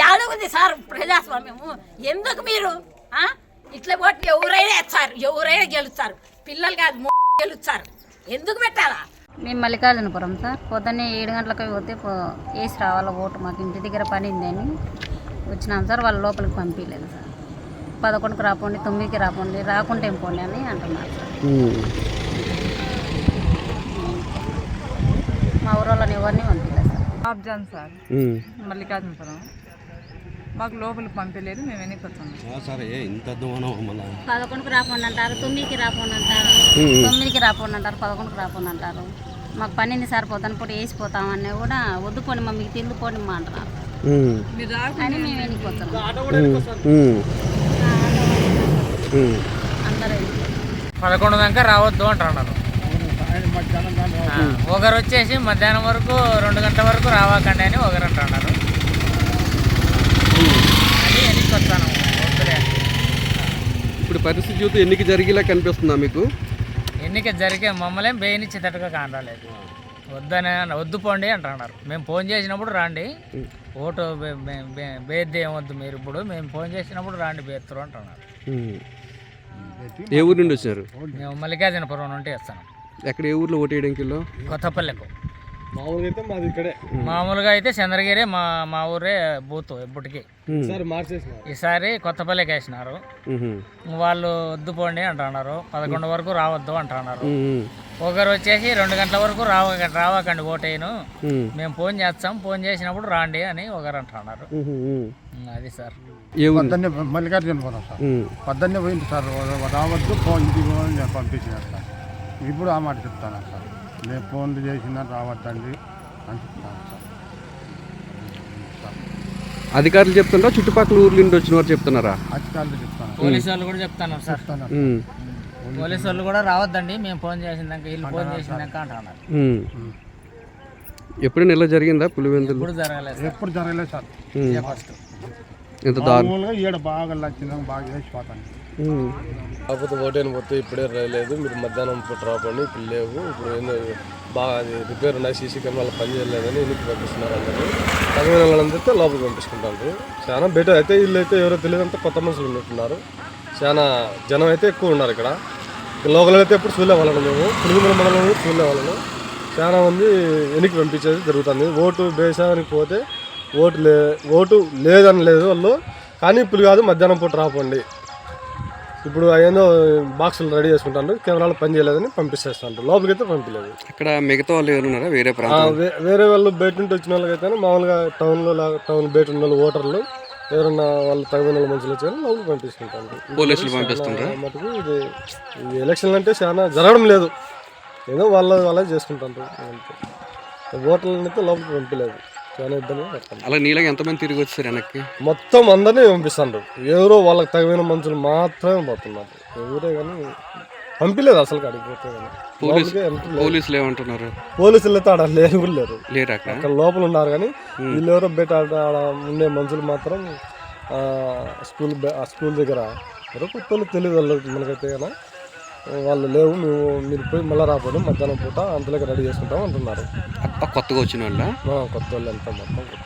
యాడుగుంది sir ప్రజాస్వామ్యము? ఎందుకు మీరు ఇట్లా ఓట్లు ఎవరైనా వేస్తారు, ఎవరైనా గెలుస్తారు, పిల్లలు కాదు గెలుస్తారు, ఎందుకు పెట్టాలా? మేము మల్లికార్జునపురం సార్. పొద్దున్నే 7 గంటలకు పోతే వేసి రావాల ఓటు. మాకు ఇంటి దగ్గర పని ఉందని వచ్చినాం సార్. వాళ్ళ లోపలికి పంపించలేదు సార్. 11కి రాపోండి, 9కి రాపోండి, రాకుంటే ఏం పోండి అని అంటున్నారు సార్. మా ఊరోళ్ళని ఎవరిని పంపించలేదు సార్. ఆబ్జాన్ సార్, మల్లికార్జునపురం. మాకు లోపలికి పంపించలేదు, మేము వెనక్కి వచ్చాము. 11కి రాపోండి అంటారు, 9కి రాపోండి అంటారు, 9కి రాపోండి అంటారు, 11కి రాపోండి అంటారు. మాకు పనిని సార్ పొద్దున పూట వేసిపోతామని కూడా వద్దుపోండి మా మీకు తిందుకోండి మా అంటున్నారు అని మేము వెనక్కి వచ్చాము. అందరూ 11 దాకా రావద్దు అంటున్నారు. ఒకరు వచ్చేసి మధ్యాహ్నం వరకు 2 గంటల వరకు రావాకండి అని ఒకరు అంటున్నారు. అని వెనక్కి వస్తాను. ఇప్పుడు పరిస్థితి చూస్తే ఎన్నిక జరిగేలా కనిపిస్తుందా మీకు? ఎన్నిక జరిగే మమ్మల్ని బేయనిచ్చేటట్టుగా కానరాలేదు. వద్దు పోండి అంటున్నారు. మేము ఫోన్ చేసినప్పుడు రాండి, ఓటు బేద్ది ఏమొద్దు మీరు, ఇప్పుడు మేము ఫోన్ చేసినప్పుడు రాండి బేత్తరు అంటున్నారు. ఏ ఊరు నుండి వచ్చారు? మేము మల్లికార్జునపురం నుండి వస్తాను. ఎక్కడ, ఏ ఊర్లో ఓటు వేయడానికి? కొత్తపల్లెకు. మామూలుగా అయితే చంద్రగిరి మా ఊరే బూత్ ఎప్పటికి. ఈసారి కొత్తపల్లికి వేసినారు. వాళ్ళు వద్దుపోండి అంటున్నారు, 11 వరకు రావద్దు అంటున్నారు. ఒకరు వచ్చేసి 2 గంటల వరకు రావకండి ఓటేను, మేము ఫోన్ చేస్తాం, ఫోన్ చేసినప్పుడు రాండి అని ఒకరు అంటున్నారు. అది సార్. మల్లికార్జునపురం సార్. పొద్దున్నే పోయింది సార్, రావద్దు ఇంటికి పంపించినారు సార్. ఇప్పుడు ఆ మాట చెప్తాను సార్, నేను ఫోన్లు చేసినా రావద్దండి అని చెప్తాను సార్. అధికారులు చెప్తున్నారా, చుట్టుపక్కల ఊర్ల నుండి వచ్చిన వారు చెప్తున్నారా? అధికారులు చెప్తాను, పోలీసు వాళ్ళు కూడా చెప్తాను సార్. పోలీసు వాళ్ళు కూడా రావద్దండి, మేము ఫోన్ చేసిందాక వీళ్ళు ఫోన్ చేసిందాక అంటున్నారు. ఎప్పుడైనా ఇలా జరిగిందా పులివెందులు? ఎప్పుడు జరగలేదు సార్. ఫస్ట్ ఎంత దారుణంగా ఈడ బాగా లక్షణంగా బాగా వేసిపోతాను. కాకపోతే ఓటేని పోతే ఇప్పుడే రాలేదు, మీరు మధ్యాహ్నం పూట రాపండి, ఇప్పుడు లేవు, ఇప్పుడు ఏందో బాగా అది రిపేర్ ఉన్నాయి, సీసీ కెమెరాలు పని చేయలేదని ఇంటికి పంపిస్తున్నారు. అందరూ తగిన వాళ్ళందరితో లోపలికి పంపిస్తుంటారు. చాలా బెటర్ అయితే వీళ్ళు అయితే ఎవరో తెలియదంతా కొత్త మనుషులు ఉన్నట్టున్నారు. చాలా జనం అయితే ఎక్కువ ఉన్నారు ఇక్కడ. లోకల్ అయితే ఎప్పుడు చూడలే వాళ్ళను, మేము పులిగుందల మండలం చూడలే వాళ్ళను. చాలా మంది వెనక్కి పంపించేది జరుగుతుంది. ఓటు వేసానికి పోతే ఓటు లేదని లేదు వాళ్ళు, కానీ ఇప్పుడు కాదు మధ్యాహ్నం పూట రాపండి, ఇప్పుడు ఏందో బాక్సులు రెడీ చేసుకుంటాను, కెమెరాలు పని చేయలేదని పంపిస్తేస్తాను. లోపలికి అయితే పంపించలేదు. అక్కడ మిగతా వాళ్ళు ఎవరున్నారా? వేరే వాళ్ళు బయట నుండి వచ్చిన వాళ్ళకైతే మామూలుగా టౌన్ బయట ఉన్న వాళ్ళు ఓటర్లు ఎవరన్నా వాళ్ళు తగిన మనుషులు వచ్చారో లోపలికి పంపిస్తుంటారు. పోలీసులు పంపిస్తుంటారు. మటుకు ఇది ఎలక్షన్లు అంటే చాలా జరగడం లేదు, ఏదో వాళ్ళే చేసుకుంటారు. ఓటర్లను అయితే లోపలికి పంపించలేదు, చాలా ఇబ్బంది పడుతుంది. అలా నీళ్ళకి ఎంతమంది తిరిగి వచ్చారు వెనక్కి? మొత్తం అందరినీ పంపిస్తారు, ఎవరో వాళ్ళకి తగిన మనుషులు మాత్రమే పోతున్నారు, ఎవరే కానీ పంపించలేదు అసలు అడిగిపోతే. పోలీసులు ఏమంటున్నారు? పోలీసులు అయితే ఆడ లేరు కూడా లేరు, అక్కడ లోపల ఉన్నారు. కానీ వీళ్ళు ఎవరో బయట ఆడ ఉండే మనుషులు మాత్రం స్కూల్ దగ్గర ఎవరో కొత్త తెలియదు వాళ్ళు మనకైతే. కానీ వాళ్ళు లేవు, మీరు పోయి మళ్ళీ రాకపోతే మధ్యాహ్నం పూట అంతలోకి రెడీ చేసుకుంటాం అంటున్నారు. కొత్తగా వచ్చిన వాళ్ళ కొత్త వాళ్ళు అంతా మొత్తం